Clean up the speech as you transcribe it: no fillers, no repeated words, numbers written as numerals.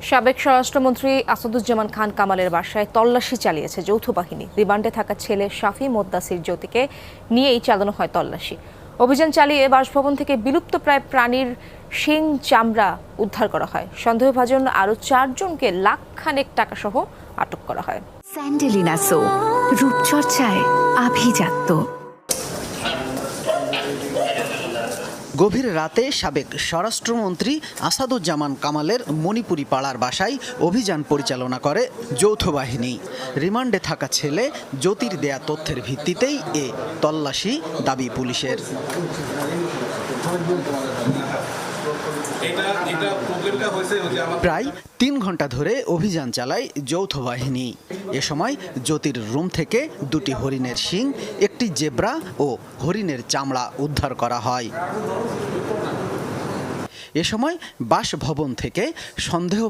সাবেক স্বরাষ্ট্রমন্ত্রী আসাদুজ্জামান খান কামালের বাসায় তল্লাশি চালিয়েছে যৌথ বাহিনী। রিমান্ডে থাকা ছেলে শাফি মোদ্দাসির জ্যোতিকে নিয়েই চালানো হয় তল্লাশি। অভিযান চালিয়ে বাসভবন থেকে বিলুপ্তপ্রায় প্রাণীর শিং চামড়া উদ্ধার করা হয়। সন্দেহভাজন আরও 4 জনকে লাখখানেক টাকাসহ আটক করা হয়। স্যান্ডেলিনা সো, রূপচর্চায় আভিজাত্য। গভীর রাতে সাবেক স্বরাষ্ট্রমন্ত্রী আসাদুজ্জামান কামালের মণিপুরি পাড়ার বাসায় অভিযান পরিচালনা করে যৌথ বাহিনী। রিমান্ডে থাকা ছেলে জ্যোতির দেয়া তথ্যের ভিত্তিতেই এ তল্লাশি দাবি পুলিশের। প্রায় 3 ঘন্টা ধরে অভিযান চালায় যৌথ বাহিনী। এ সময় জ্যোতির রুম থেকে 2টি হরিণের শিং, একটি জেব্রা ও হরিণের চামড়া উদ্ধার করা হয়। এ সময় বাসভবন থেকে সন্দেহ